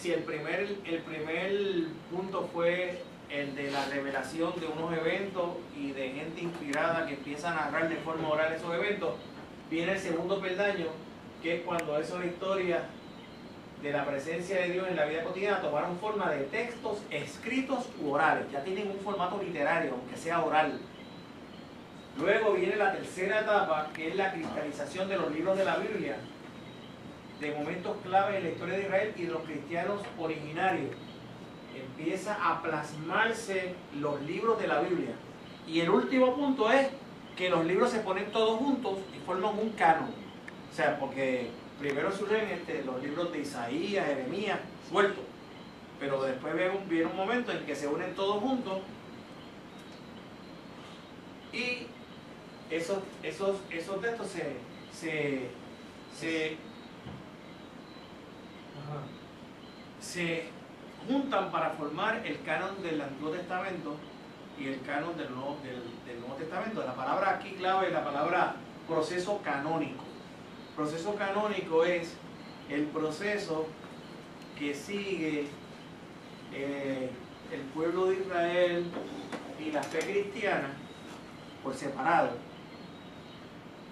si el primer punto fue el de la revelación de unos eventos y de gente inspirada que empieza a narrar de forma oral esos eventos, viene el segundo peldaño, que es cuando esas historias de la presencia de Dios en la vida cotidiana tomaron forma de textos escritos u orales, ya tienen un formato literario, aunque sea oral. Luego viene la tercera etapa, que es la cristalización de los libros de la Biblia, de momentos clave en la historia de Israel y de los cristianos originarios. Empieza a plasmarse los libros de la Biblia. Y el último punto es que los libros se ponen todos juntos y forman un canon. O sea, porque primero surgen los libros de Isaías, Jeremías, sueltos. Pero después viene un momento en que se unen todos juntos y esos textos se juntan para formar el canon del Antiguo Testamento y el canon del Nuevo Testamento. La palabra aquí clave es la palabra proceso canónico. Proceso canónico es el proceso que sigue el pueblo de Israel y la fe cristiana por separado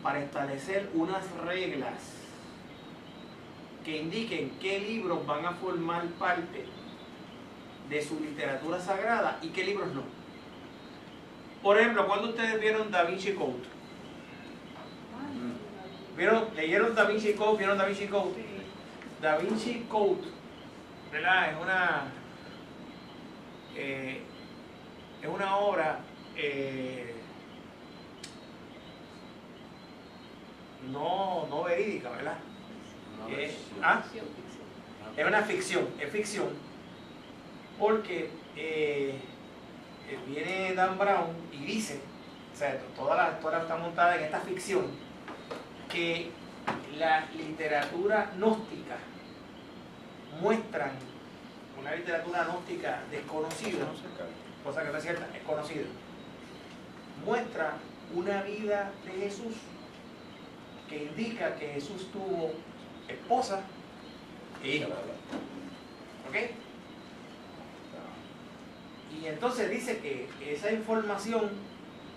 para establecer unas reglas que indiquen qué libros van a formar parte de su literatura sagrada y qué libros no. Por ejemplo, ¿cuándo ustedes vieron Da Vinci Code? ¿Leyeron Da Vinci Code? ¿Vieron Da Vinci Code? Sí. Da Vinci Code, ¿verdad? Es una obra no verídica, ¿verdad? Es una ficción, es ficción, porque viene Dan Brown y dice, o sea, toda la historia está montada en esta ficción, que la literatura gnóstica muestran una literatura gnóstica desconocida, cosa que no es cierta, es conocida, muestra una vida de Jesús que indica que Jesús tuvo esposa e hijos. ¿Ok? Y entonces dice que esa información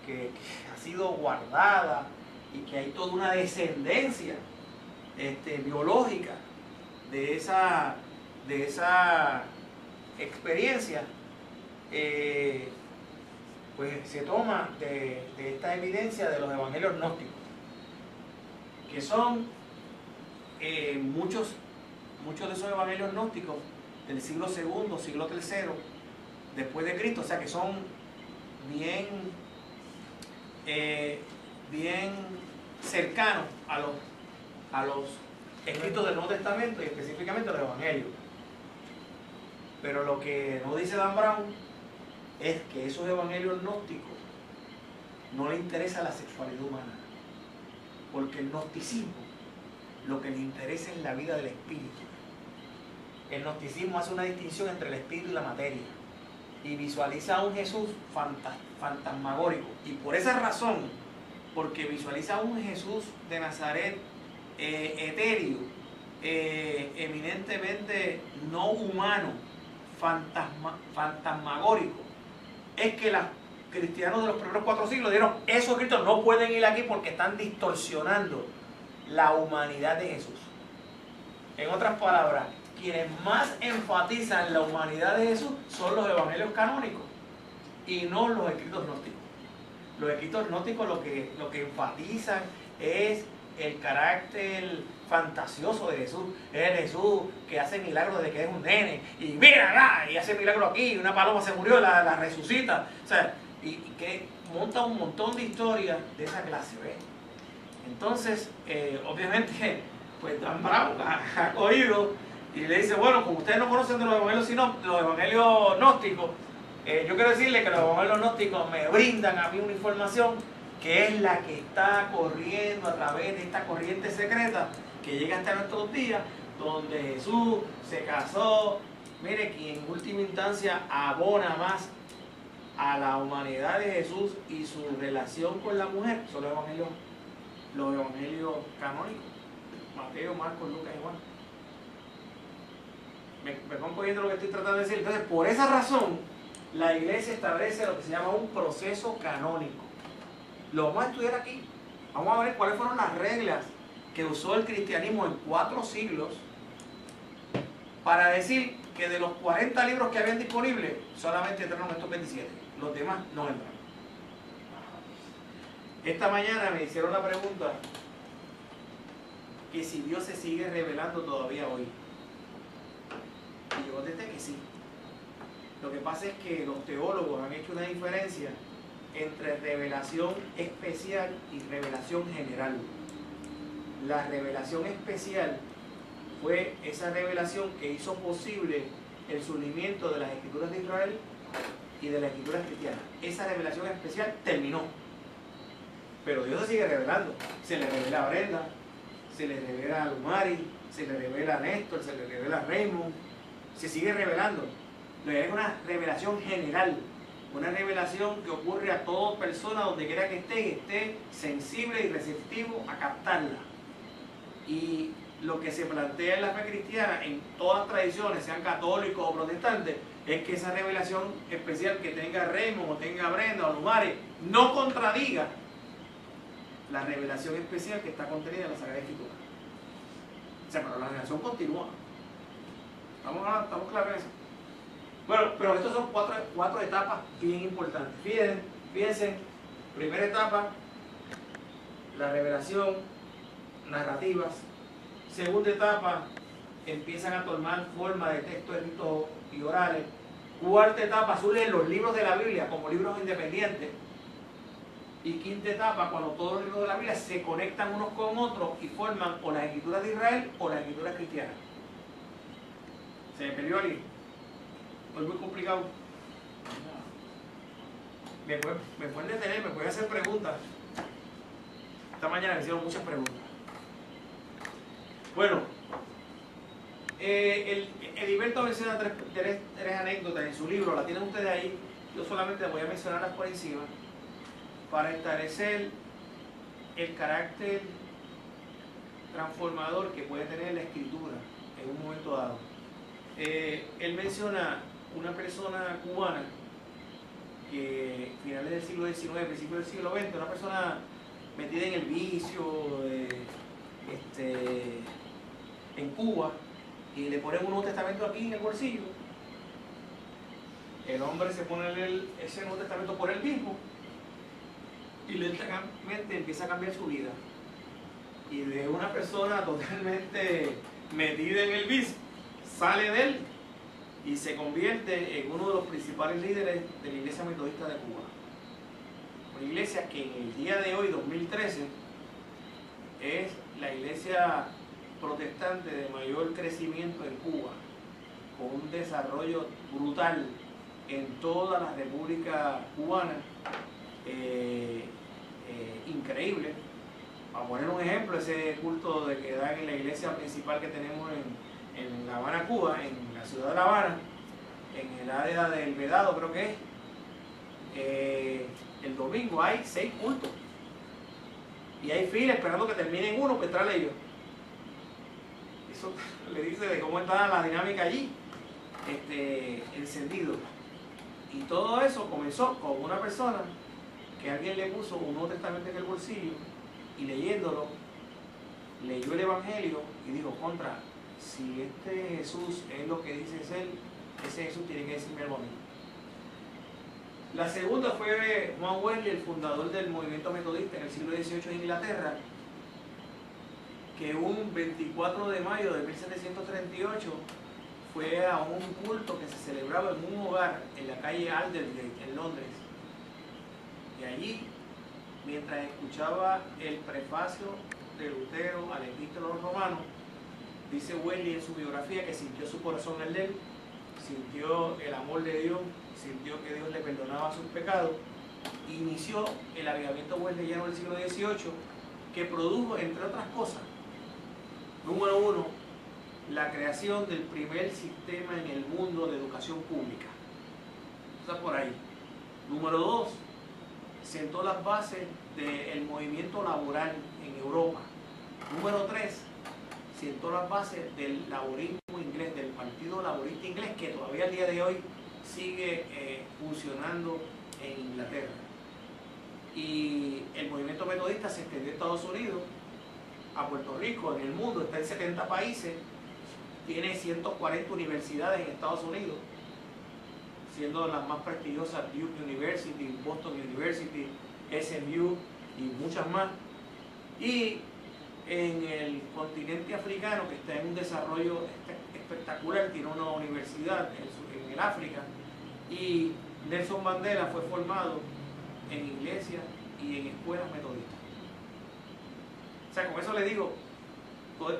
que ha sido guardada y que hay toda una descendencia biológica de esa experiencia, pues se toma de esta evidencia de los evangelios gnósticos, que son muchos de esos evangelios gnósticos del siglo II, siglo III después de Cristo, o sea que son bien cercanos a los escritos del Nuevo Testamento y específicamente los evangelios. Pero lo que no dice Dan Brown es que esos evangelios gnósticos no le interesa la sexualidad humana, porque el gnosticismo lo que le interesa es la vida del espíritu. El gnosticismo hace una distinción entre el espíritu y la materia y visualiza a un Jesús fantasmagórico, y por esa razón, porque visualiza a un Jesús de Nazaret etéreo, eminentemente no humano, fantasmagórico, es que los cristianos de los primeros 4 siglos dijeron: esos escritos no pueden ir aquí porque están distorsionando la humanidad de Jesús. En otras palabras, quienes más enfatizan la humanidad de Jesús son los evangelios canónicos y no los escritos gnósticos. Los escritos gnósticos lo que enfatizan es el carácter fantasioso de Jesús. Es el Jesús que hace milagros desde que es un nene, y mira, y hace milagro aquí, una paloma se murió, la resucita, o sea, y que monta un montón de historias de esa clase, ¿ves? Entonces, obviamente, pues Dan Brown ha cogido y le dice: bueno, como ustedes no conocen de los evangelios gnósticos, yo quiero decirle que los evangelios gnósticos me brindan a mí una información que es la que está corriendo a través de esta corriente secreta que llega hasta nuestros días, donde Jesús se casó. Mire, quien en última instancia abona más a la humanidad de Jesús y su relación con la mujer son los evangelios canónicos: Mateo, Marcos, Lucas y Juan. me pongo viendo lo que estoy tratando de decir. Entonces, por esa razón, la iglesia establece lo que se llama un proceso canónico. Lo vamos a estudiar aquí. Vamos a ver cuáles fueron las reglas que usó el cristianismo en 4 siglos para decir que de los 40 libros que habían disponibles, solamente entraron estos 27. Los demás no entraron. Esta mañana me hicieron la pregunta que si Dios se sigue revelando todavía hoy. Y yo contesté que sí. Lo que pasa es que los teólogos han hecho una diferencia entre revelación especial y revelación general. La revelación especial fue esa revelación que hizo posible el surgimiento de las escrituras de Israel y de las escrituras cristianas. Esa revelación especial terminó. Pero Dios se sigue revelando. Se le revela a Brenda, se le revela a Lumari, se le revela a Néstor, se le revela a Raymond. Se sigue revelando. Es una revelación general. Una revelación que ocurre a toda persona donde quiera que esté sensible y receptivo a captarla. Y lo que se plantea en la fe cristiana, en todas las tradiciones, sean católicos o protestantes, es que esa revelación especial que tenga Raymond o tenga Brenda o Lumari no contradiga la revelación especial que está contenida en la Sagrada Escritura. O sea, pero la revelación continúa. ¿Estamos claros en eso? Bueno, pero estas son cuatro etapas bien importantes. Fíjense, primera etapa, la revelación, narrativas. Segunda etapa, empiezan a tomar forma de textos escritos y orales. Cuarta etapa, surgen los libros de la Biblia como libros independientes. Y quinta etapa, cuando todos los libros de la Biblia se conectan unos con otros y forman o las escrituras de Israel o las escrituras cristianas. ¿Se me perdió alguien? ¿Es muy complicado? Me pueden detener, me pueden hacer preguntas. Esta mañana me hicieron muchas preguntas. Bueno, Heriberto menciona tres anécdotas en su libro, la tienen ustedes ahí. Yo solamente voy a mencionarlas por encima para establecer el carácter transformador que puede tener la escritura en un momento dado. Él menciona una persona cubana que finales del siglo XIX, principios del siglo XX, una persona metida en el vicio en Cuba, y le ponen un Nuevo Testamento aquí en el bolsillo. El hombre se pone ese Nuevo Testamento por él mismo y lentamente empieza a cambiar su vida, y de una persona totalmente metida en el vicio sale de él y se convierte en uno de los principales líderes de la Iglesia Metodista de Cuba. Una iglesia que en el día de hoy, 2013, es la iglesia protestante de mayor crecimiento en Cuba, con un desarrollo brutal en toda la República Cubana, increíble. Para poner un ejemplo, ese culto de que dan en la iglesia principal que tenemos en La Habana, Cuba, en la ciudad de La Habana, en el área del Vedado creo que es, el domingo hay 6 cultos y hay fila esperando que terminen uno para entrarle ellos. Eso le dice de cómo está la dinámica allí, encendido. Y todo eso comenzó con una persona que alguien le puso un Nuevo Testamento en el bolsillo y leyéndolo, leyó el Evangelio y dijo: contra, si este Jesús es lo que dice ser, ese Jesús tiene que decirme algo a mí. La segunda fue Juan Wesley, el fundador del movimiento metodista en el siglo XVIII en Inglaterra, que un 24 de mayo de 1738 fue a un culto que se celebraba en un hogar en la calle Aldersgate, en Londres. Y allí, mientras escuchaba el prefacio de Lutero a la Epístola a los Romanos, dice Wesley en su biografía que sintió su corazón arder, sintió el amor de Dios, sintió que Dios le perdonaba sus pecados, e inició el avivamiento wesleyano del siglo XVIII, que produjo, entre otras cosas, número 1, la creación del primer sistema en el mundo de educación pública. Está por ahí. Número 2, sentó las bases del movimiento laboral en Europa. Número 3, sentó las bases del laborismo inglés inglés, del Partido Laborista Inglés, que todavía al día de hoy sigue funcionando en Inglaterra. Y el movimiento metodista se extendió a Estados Unidos, a Puerto Rico, en el mundo, está en 70 países, tiene 140 universidades en Estados Unidos, siendo las más prestigiosas Duke University, Boston University, SMU y muchas más. Y en el continente africano, que está en un desarrollo espectacular, tiene una universidad en el África, y Nelson Mandela fue formado en iglesias y en escuelas metodistas. O sea, con eso le digo todo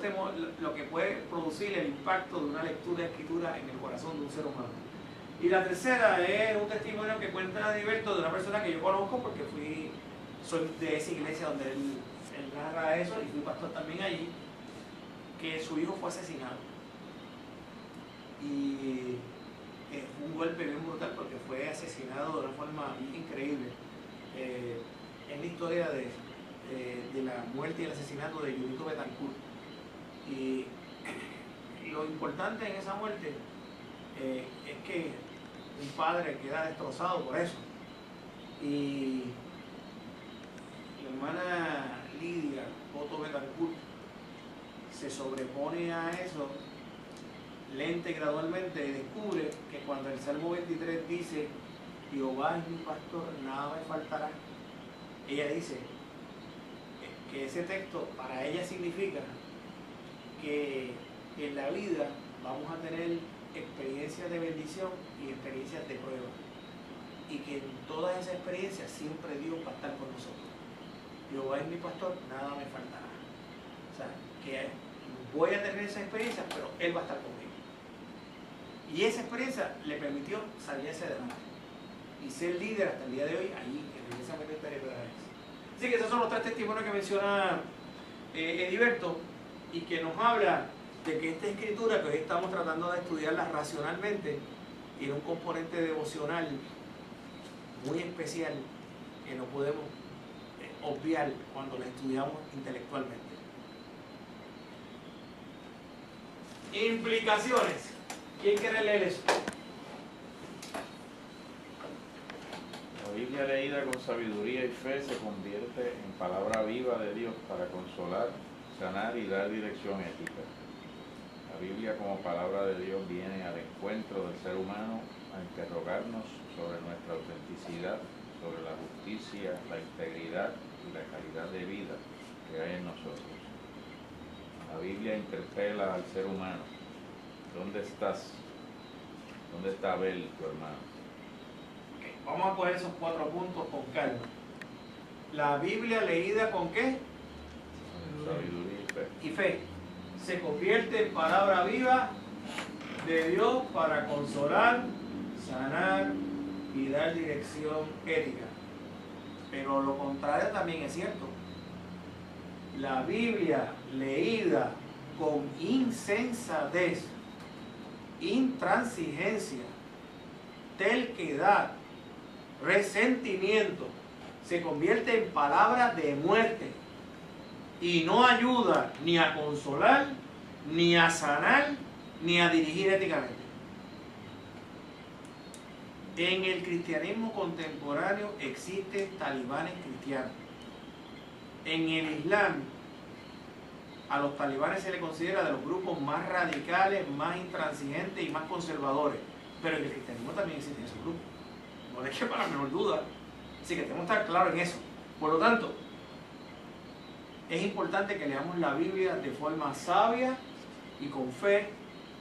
lo que puede producir el impacto de una lectura de escritura en el corazón de un ser humano. Y la tercera es un testimonio que cuenta Heriberto de una persona que yo conozco porque soy de esa iglesia donde él narra eso, y fui pastor también allí, que su hijo fue asesinado. Y fue un golpe bien brutal porque fue asesinado de una forma increíble. Es la historia de la muerte y el asesinato de Junito Betancourt. Y lo importante en esa muerte es que un padre queda destrozado por eso. Y la hermana Lidia Otto Betancourt se sobrepone a eso lenta y gradualmente, y descubre que cuando el Salmo 23 dice Jehová es mi pastor, nada me faltará, ella dice que ese texto para ella significa que en la vida vamos a tener experiencias de bendición y experiencias de prueba, y que en todas esas experiencias siempre Dios va a estar con nosotros. Jehová es mi pastor, nada me faltará. O sea, que voy a tener esa experiencia, pero Él va a estar conmigo. Y esa experiencia le permitió salir hacia adelante y ser líder hasta el día de hoy allí en la iglesia metodista de Pedernales. Así que esos son los tres testimonios que menciona Heriberto, y que nos habla de que esta escritura, que hoy estamos tratando de estudiarla racionalmente, tiene un componente devocional muy especial que no podemos obviar cuando la estudiamos intelectualmente. Implicaciones. ¿Quién quiere leer eso? La Biblia leída con sabiduría y fe se convierte en palabra viva de Dios para consolar, sanar y dar dirección ética. La Biblia como palabra de Dios viene al encuentro del ser humano a interrogarnos sobre nuestra autenticidad, sobre la justicia, la integridad y la calidad de vida que hay en nosotros. La Biblia interpela al ser humano. ¿Dónde estás? ¿Dónde está Abel, tu hermano? Okay, vamos a coger esos 4 puntos con calma. La Biblia leída ¿con qué? Sabiduría y fe. Y fe. Se convierte en palabra viva de Dios para consolar, sanar y dar dirección ética. Pero lo contrario también es cierto. La Biblia leída con insensatez, intransigencia, terquedad, resentimiento, se convierte en palabra de muerte y no ayuda ni a consolar, ni a sanar, ni a dirigir éticamente. En el cristianismo contemporáneo existen talibanes cristianos. En el Islam, a los talibanes se les considera de los grupos más radicales, más intransigentes y más conservadores. Pero en el cristianismo también existen esos grupos. No les quepa la menor duda. Así que tenemos que estar claros en eso. Por lo tanto, es importante que leamos la Biblia de forma sabia y con fe,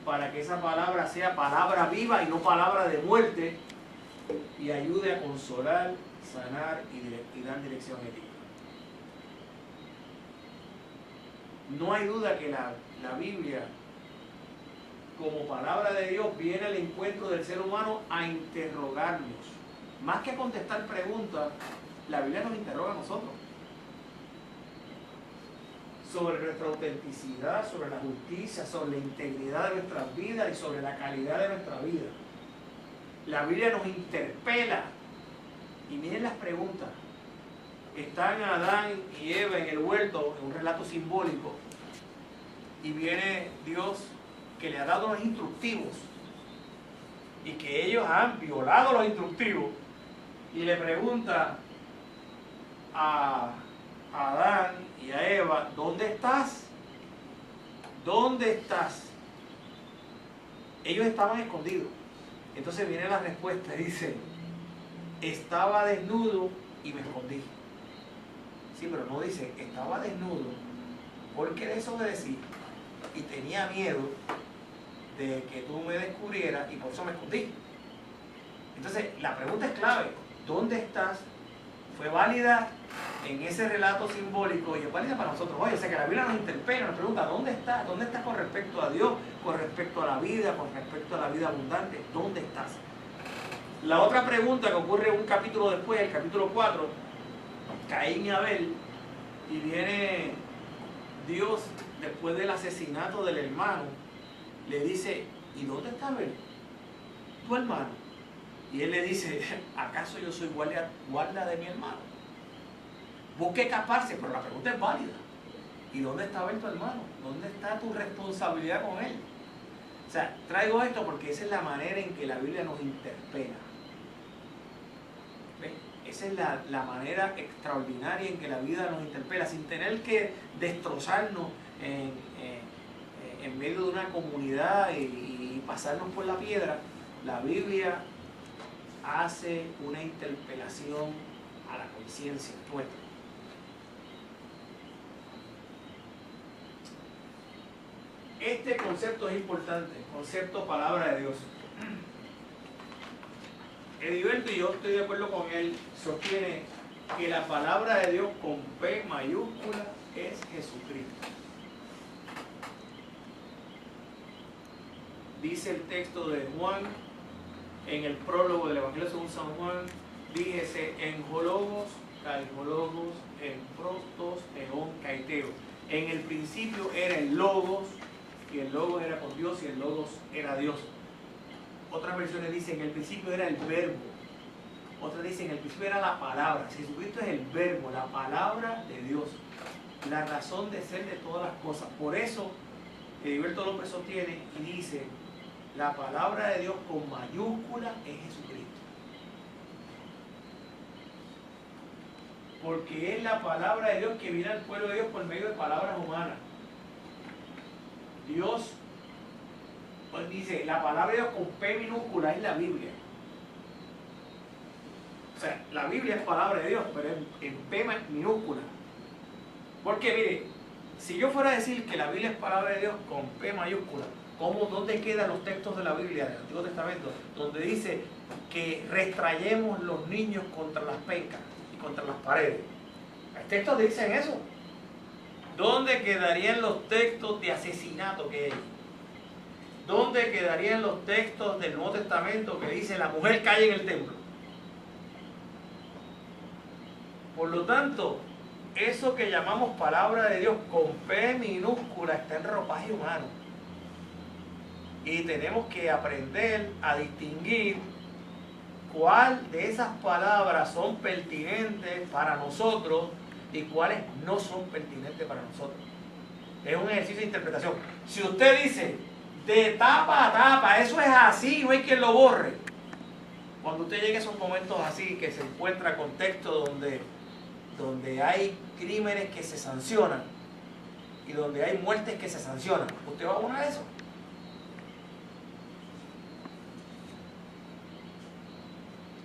para que esa palabra sea palabra viva y no palabra de muerte, y ayude a consolar, sanar y dar dirección ética. No hay duda que la Biblia, como palabra de Dios, viene al encuentro del ser humano a interrogarnos. Más que a contestar preguntas, la Biblia nos interroga a nosotros sobre nuestra autenticidad, sobre la justicia, sobre la integridad de nuestras vidas y sobre la calidad de nuestra vida. La Biblia nos interpela. Y miren las preguntas. Están Adán y Eva en el huerto, en un relato simbólico, y viene Dios que le ha dado los instructivos y que ellos han violado los instructivos, y le pregunta a Adán y a Eva, ¿dónde estás? ¿Dónde estás? Ellos estaban escondidos. Entonces viene la respuesta, dice, estaba desnudo y me escondí. Sí, pero no dice, estaba desnudo porque desobedecí y tenía miedo de que tú me descubrieras y por eso me escondí. Entonces, la pregunta es clave, ¿dónde estás? Fue válida en ese relato simbólico y es válida para nosotros. Oye, o sea que la Biblia nos interpela, nos pregunta, ¿dónde estás? ¿Dónde estás con respecto a Dios? Con respecto a la vida, con respecto a la vida abundante, ¿dónde estás? La otra pregunta que ocurre un capítulo después, el capítulo 4, Caín y Abel, y viene Dios después del asesinato del hermano, le dice, ¿y dónde está Abel? Tu hermano. Y él le dice, ¿acaso yo soy guarda de mi hermano? Busque escaparse, pero la pregunta es válida. ¿Y dónde está Abel tu hermano? ¿Dónde está tu responsabilidad con él? O sea, traigo esto porque esa es la manera en que la Biblia nos interpela. ¿Ves? Esa es la manera extraordinaria en que la vida nos interpela, sin tener que destrozarnos en medio de una comunidad y pasarnos por la piedra. La Biblia hace una interpelación a la conciencia nuestra. Este concepto es importante, concepto palabra de Dios. Ediberto, y yo estoy de acuerdo con él, sostiene que la palabra de Dios con P mayúscula es Jesucristo. Dice el texto de Juan, en el prólogo del Evangelio según San Juan, díjese en Logos, Caigologos, en Prostos, Eón, Caiteo. En el principio era el Logos, y el Logos era con Dios, y el Logos era Dios. Otras versiones dicen en el principio era el verbo. Otras dicen en el principio era la palabra. Jesucristo es el verbo, la palabra de Dios, la razón de ser de todas las cosas. Por eso, Heriberto López sostiene y dice, la palabra de Dios con mayúscula es Jesucristo. Porque es la palabra de Dios que viene al pueblo de Dios por medio de palabras humanas. Dios, pues dice, la palabra de Dios con P minúscula es la Biblia. O sea, la Biblia es palabra de Dios, pero en P minúscula. Porque mire, si yo fuera a decir que la Biblia es palabra de Dios con P mayúscula, ¿dónde quedan los textos de la Biblia del Antiguo Testamento? Donde dice que restrayemos los niños contra las pencas y contra las paredes. Hay textos que dicen eso. ¿Dónde quedarían los textos de asesinato que hay? ¿Dónde quedarían los textos del Nuevo Testamento que dice la mujer cae en el templo? Por lo tanto, eso que llamamos palabra de Dios con P minúscula está en ropaje humano. Y tenemos que aprender a distinguir cuál de esas palabras son pertinentes para nosotros y cuáles no son pertinentes para nosotros. Es un ejercicio de interpretación. Si usted dice de tapa a tapa, eso es así, no hay quien lo borre. Cuando usted llegue a esos momentos así, que se encuentra contextos donde hay crímenes que se sancionan y donde hay muertes que se sancionan, ¿usted va a abonar eso?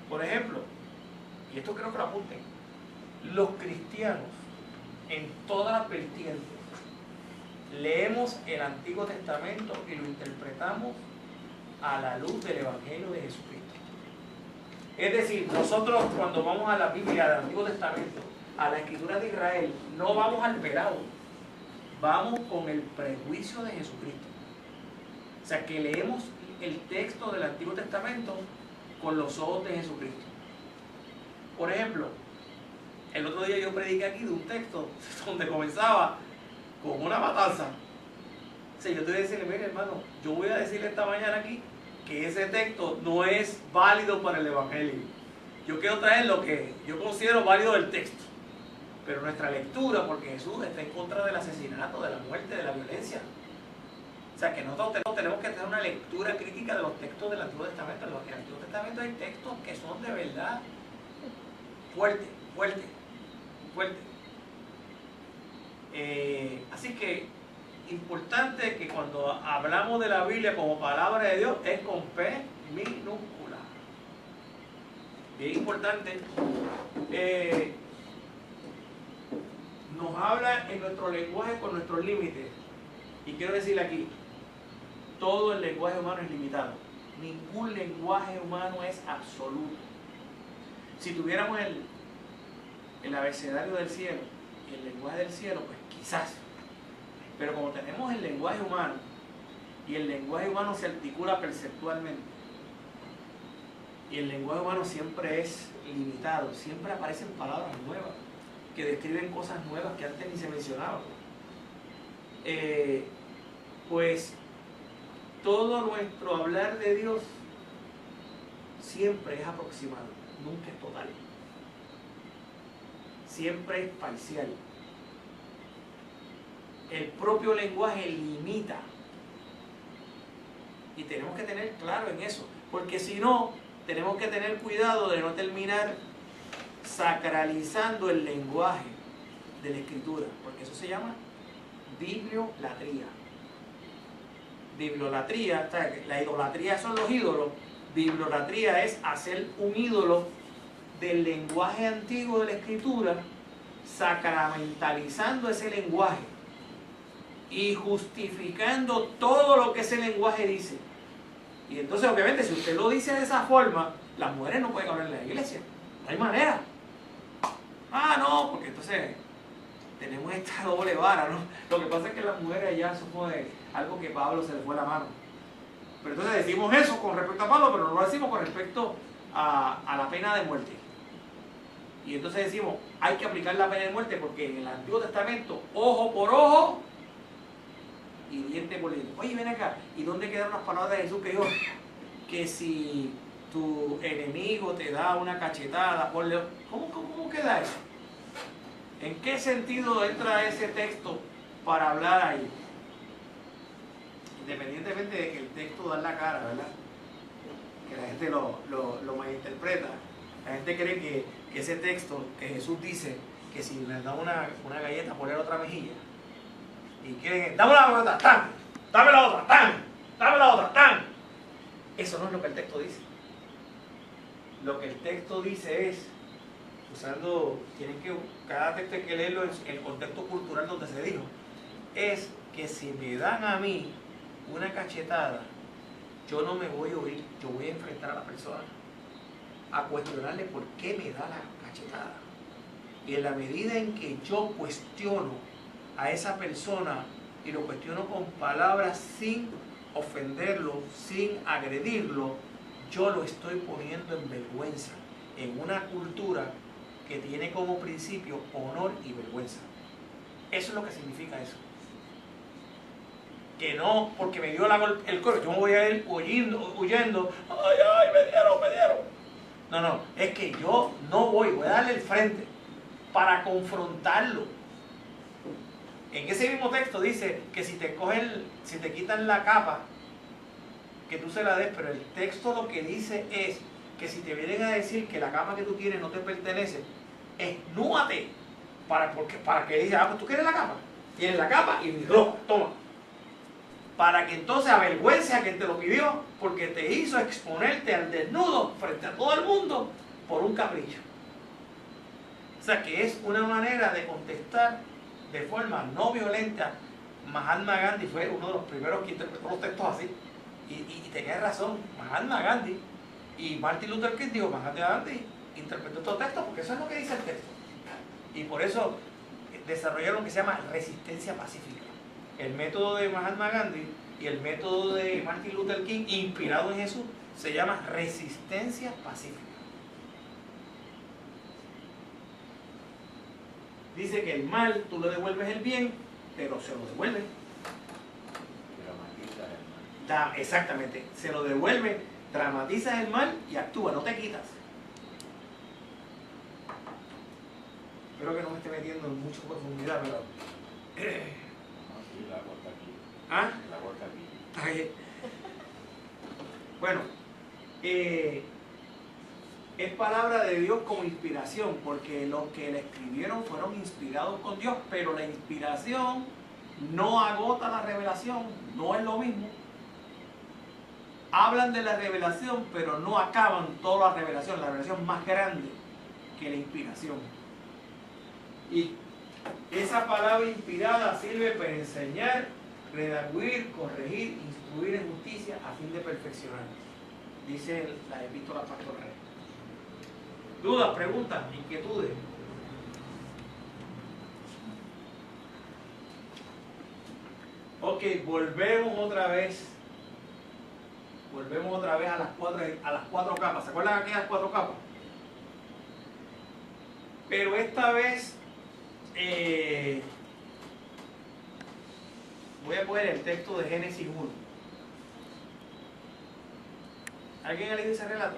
Por ejemplo, y esto creo que lo apunten, los cristianos en todas las vertientes leemos el Antiguo Testamento y lo interpretamos a la luz del Evangelio de Jesucristo. Es decir, nosotros cuando vamos a la Biblia del Antiguo Testamento, a la Escritura de Israel, no vamos al pelado, vamos con el prejuicio de Jesucristo. O sea, que leemos el texto del Antiguo Testamento con los ojos de Jesucristo. Por ejemplo, el otro día yo prediqué aquí de un texto donde comenzaba con una matanza. O sea, yo te voy a decirle, mire hermano, yo voy a decirle esta mañana aquí que ese texto no es válido para el Evangelio. Yo quiero traer lo que yo considero válido del texto. Pero nuestra lectura, porque Jesús está en contra del asesinato, de la muerte, de la violencia. O sea, que nosotros tenemos que tener una lectura crítica de los textos del Antiguo Testamento. En el Antiguo Testamento hay textos que son de verdad fuertes. Así que importante que cuando hablamos de la Biblia como palabra de Dios es con P minúscula. Bien importante. Nos habla en nuestro lenguaje con nuestros límites. Y quiero decirle aquí, todo el lenguaje humano es limitado. Ningún lenguaje humano es absoluto. Si tuviéramos el abecedario del cielo y el lenguaje del cielo, pues quizás. Pero como tenemos el lenguaje humano, y el lenguaje humano se articula perceptualmente, y el lenguaje humano siempre es limitado, siempre aparecen palabras nuevas que describen cosas nuevas que antes ni se mencionaban. Pues todo nuestro hablar de Dios siempre es aproximado, nunca es total, siempre es parcial. El propio lenguaje limita, y tenemos que tener claro en eso, porque si no, tenemos que tener cuidado de no terminar sacralizando el lenguaje de la Escritura, porque eso se llama bibliolatría. Bibliolatría, la idolatría son los ídolos. Bibliolatría es hacer un ídolo del lenguaje antiguo de la Escritura, sacramentalizando ese lenguaje y justificando todo lo que ese lenguaje dice. Y entonces, obviamente, si usted lo dice de esa forma, las mujeres no pueden hablar en la iglesia. No hay manera. Ah, no, porque entonces tenemos esta doble vara, ¿no? Lo que pasa es que las mujeres ya supone algo que Pablo se le fue la mano. Pero entonces decimos eso con respecto a Pablo, pero no lo decimos con respecto a la pena de muerte. Y entonces decimos, hay que aplicar la pena de muerte porque en el Antiguo Testamento, ojo por ojo y diente por diente. Oye, ven acá, ¿y dónde quedaron las palabras de Jesús que dijo que si tu enemigo te da una cachetada, ponle... ¿Cómo queda eso? ¿En qué sentido entra ese texto para hablar ahí? Independientemente de que el texto da la cara, ¿verdad? Que la gente lo malinterpreta. La gente cree que ese texto que Jesús dice que si me da una galleta, poner otra mejilla. Y quieren, dame la otra, ¡tan! Dame la otra, ¡tan! Dame la otra, ¡tan! Eso no es lo que el texto dice. Lo que el texto dice es, cada texto hay que leerlo en el contexto cultural donde se dijo, es que si me dan a mí una cachetada, yo no me voy a oír, yo voy a enfrentar a la persona, a cuestionarle por qué me da la cachetada. Y en la medida en que yo cuestiono a esa persona y lo cuestiono con palabras sin ofenderlo, sin agredirlo, yo lo estoy poniendo en vergüenza en una cultura que tiene como principio honor y vergüenza. Eso es lo que significa eso. Que no, porque me dio el coro, yo me voy a ir huyendo, ay, me dieron. No, es que yo no voy a darle el frente para confrontarlo. En ese mismo texto dice que si te quitan la capa, que tú se la des, pero el texto lo que dice es que si te vienen a decir que la capa que tú tienes no te pertenece, esnúate para que diga, pues tú quieres la capa, tienes la capa y mi ropa, toma. Para que entonces avergüence a quien te lo pidió, porque te hizo exponerte al desnudo frente a todo el mundo por un capricho. O sea que es una manera de contestar de forma no violenta. Mahatma Gandhi fue uno de los primeros que interpretó los textos así. Y tenía razón, Mahatma Gandhi y Martin Luther King dijo, Mahatma Gandhi interpretó estos textos porque eso es lo que dice el texto. Y por eso desarrollaron lo que se llama resistencia pacífica. El método de Mahatma Gandhi y el método de Martin Luther King, inspirado en Jesús, se llama resistencia pacífica. Dice que el mal, tú le devuelves el bien, pero se lo devuelve. Exactamente, se lo devuelve, dramatizas el mal y actúa, no te quitas. Espero que no me esté metiendo en mucha profundidad, pero... La corta aquí. ¿Ah? La corta aquí. Bueno, es palabra de Dios como inspiración, porque los que la escribieron fueron inspirados con Dios, pero la inspiración no agota la revelación, no es lo mismo. Hablan de la revelación, pero no acaban toda la revelación más grande que la inspiración. Y esa palabra inspirada sirve para enseñar, redarguir, corregir, instruir en justicia a fin de perfeccionar, dice la epístola pastoral. ¿Dudas, preguntas, inquietudes? Ok, volvemos otra vez a las cuatro capas. ¿Se acuerdan de aquellas 4 capas? Pero esta vez voy a poner el texto de Génesis 1. ¿Alguien ha leído ese relato?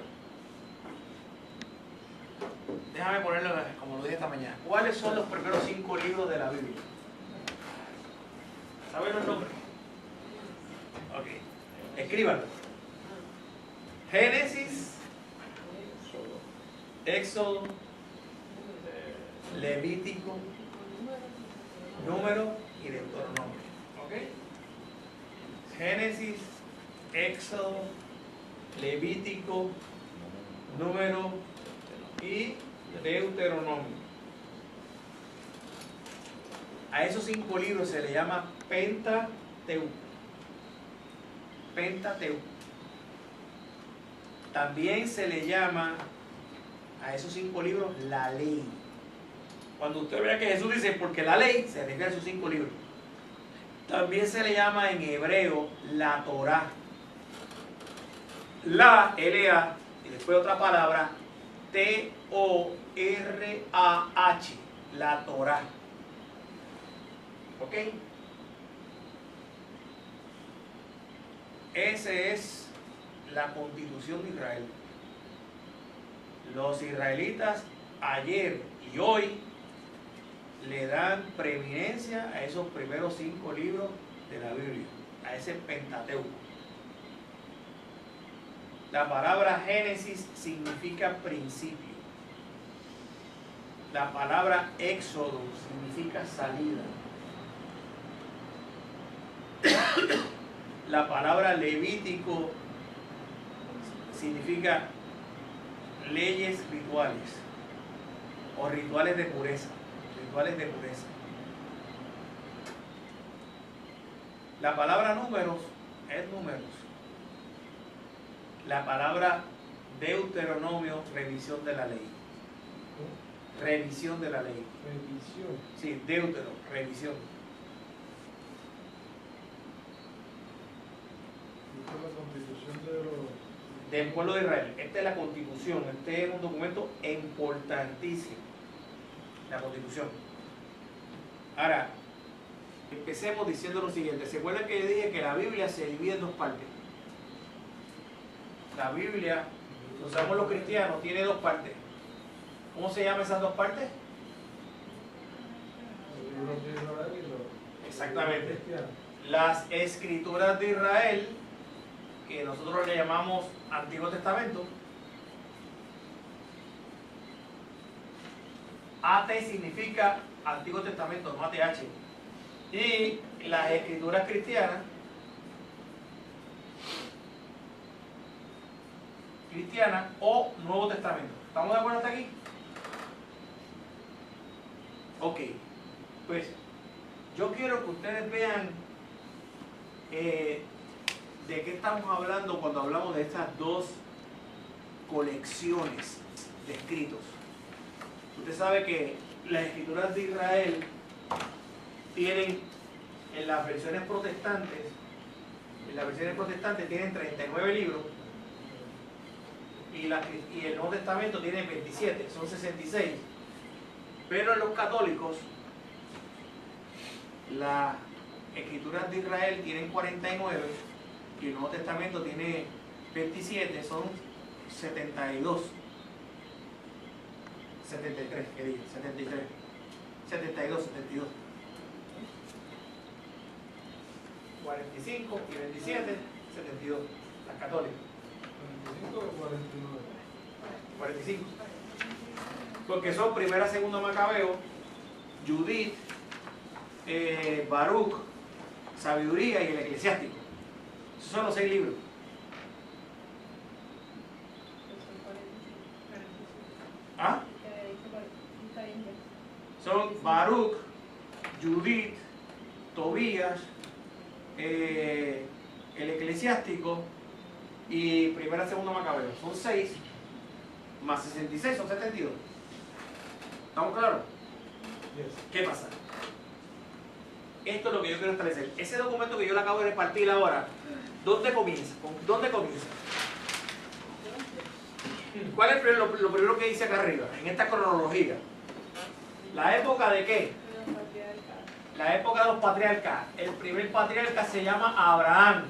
Déjame ponerlo como lo dije esta mañana. ¿Cuáles son los primeros 5 libros de la Biblia? ¿Saben los nombres? Ok, escríbanlo. Génesis, Éxodo, Levítico, Número y Deuteronomio. ¿Ok? Génesis, Éxodo, Levítico, Número y Deuteronomio. A esos 5 libros se le llama Pentateuco. Pentateuco. También se le llama a esos 5 libros la ley. Cuando usted vea que Jesús dice porque la ley, se refiere a esos 5 libros. También se le llama en hebreo la Torá. La, L-A, y después otra palabra, T-O-R-A-H, la Torá. ¿Ok? Esa es la constitución de Israel. Los israelitas ayer y hoy le dan preeminencia a esos primeros 5 libros de la Biblia, a ese Pentateuco. La palabra Génesis significa principio. La palabra Éxodo significa salida. La palabra Levítico significa leyes rituales o rituales de pureza. Rituales de pureza. La palabra números es números. La palabra Deuteronomio, revisión de la ley. Revisión de la ley. Revisión. Sí, Deutero, revisión. Esta es la constitución de los... Del pueblo de Israel. Esta es la constitución. Este es un documento importantísimo. La constitución. Ahora, empecemos diciendo lo siguiente. ¿Se acuerdan que yo dije que la Biblia se divide en 2 partes? La Biblia, lo usamos los cristianos, tiene 2 partes. ¿Cómo se llaman esas 2 partes? Los libros de Israel y los... Exactamente. cristianos. Las escrituras de Israel, que nosotros le llamamos Antiguo Testamento. AT significa Antiguo Testamento, no ATH. Y las escrituras cristianas, o Nuevo Testamento. ¿Estamos de acuerdo hasta aquí? Ok, pues yo quiero que ustedes vean de qué estamos hablando cuando hablamos de estas 2 colecciones de escritos. Usted sabe que las escrituras de Israel tienen, en las versiones protestantes tienen 39 libros y el Nuevo Testamento tiene 27, son 66. Pero en los católicos, las escrituras de Israel tienen 49 y el Nuevo Testamento tiene 27, son 72. 73, ¿qué dije? 73. 72. 45 y 27, 72. Las católicas. 45 o 49. 45. Porque son primera, segunda Macabeo, Judith, Baruch, Sabiduría y el Eclesiástico. Esos son los 6 libros. ¿Ah? Son Baruch, Judith, Tobías, el Eclesiástico y primera, segunda Macabeo. Son 6 más 66, son 72. ¿Estamos claros? Yes. ¿Qué pasa? Esto es lo que yo quiero establecer. Ese documento que yo le acabo de repartir ahora, ¿dónde comienza? ¿Dónde comienza? ¿Cuál es lo primero que dice acá arriba, en esta cronología? ¿La época de qué? La época de los patriarcas. El primer patriarca se llama Abraham.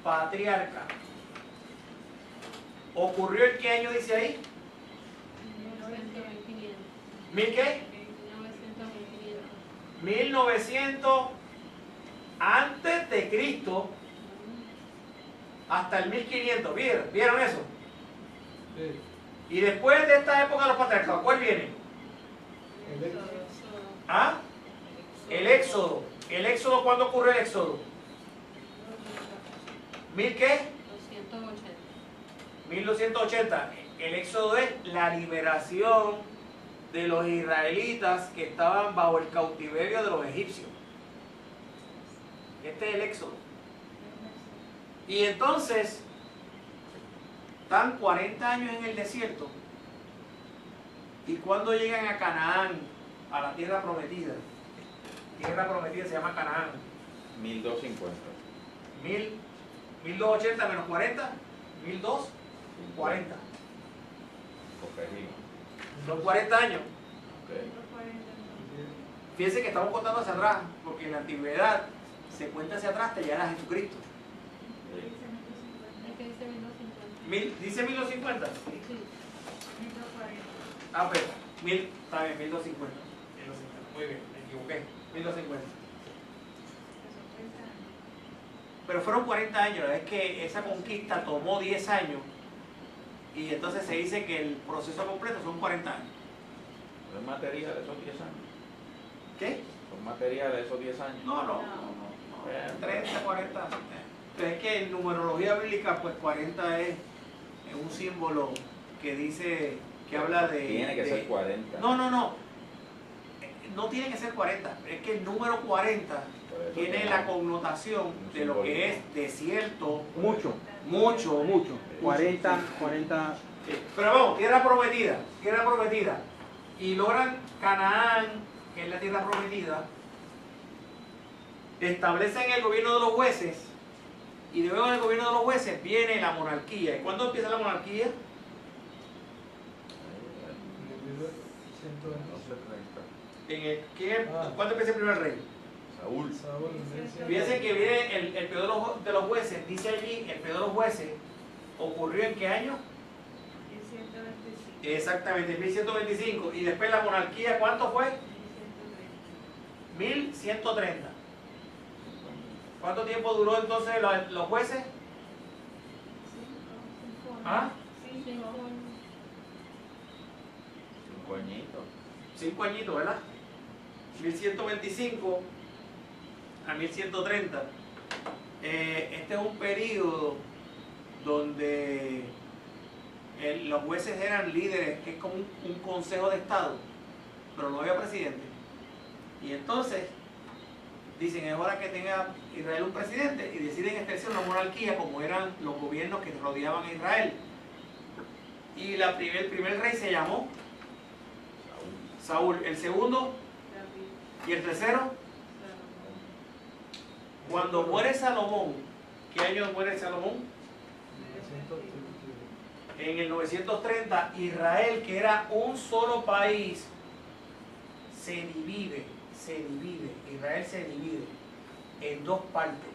Patriarca. ¿Ocurrió en qué año dice ahí? ¿Mil qué? 1900 antes de Cristo hasta el 1500. ¿Vieron eso? Sí. Y después de esta época de los patriarcas, ¿cuál viene? El Éxodo. ¿Ah? El Éxodo. ¿El Éxodo cuándo ocurrió el Éxodo? ¿Mil qué? 1280. El Éxodo es la liberación de los israelitas que estaban bajo el cautiverio de los egipcios. Este es el Éxodo. Y entonces, están 40 años en el desierto. Y cuando llegan a Canaán, a la tierra prometida, tierra prometida se llama Canaán. 1250. 1280 menos 40, 1240. Corregimos. Son 40 años. Ok. Fíjense que estamos contando hacia atrás, porque en la antigüedad se cuenta hacia atrás hasta llegar a Jesucristo. ¿Dice 1250? Ah, pues, está bien, 1250. Muy bien, me equivoqué. 1250. Pero fueron 40 años, es que esa conquista tomó 10 años y entonces se dice que el proceso completo son 40 años. ¿Es materia de esos 10 años? ¿Qué? ¿Son materia de esos 10 años? No. 30, 40. Pero es que en numerología bíblica, pues 40 es un símbolo que dice, que habla de... Tiene que ser 40. No tiene que ser 40. Es que el número 40 tiene la connotación de lo que es desierto. Mucho. 40. Sí. Pero vamos, tierra prometida. Y logran Canaán, que es la tierra prometida. Establecen el gobierno de los jueces. Y luego del gobierno de los jueces viene la monarquía. ¿Y cuándo empieza la monarquía? 120. ¿Cuándo empieza el primer rey? Saúl. Fíjense que viene el periodo de los jueces. Dice allí, el periodo de los jueces ocurrió ¿en qué año? 1125. Exactamente, en 1125. Y después la monarquía, ¿cuánto fue? 1130. ¿Cuánto tiempo duró entonces los jueces? 5 añitos. 5 añitos, ¿verdad? 1125 a 1130. Este es un periodo donde los jueces eran líderes, que es como un consejo de estado, pero no había presidente. Y entonces dicen, es hora que tenga Israel un presidente, y deciden establecer una monarquía como eran los gobiernos que rodeaban a Israel. Y el primer rey se llamó Saúl, el segundo y el tercero. Cuando muere Salomón, ¿qué año muere Salomón? En el 930, Israel, que era un solo país, se divide. Israel se divide en dos partes.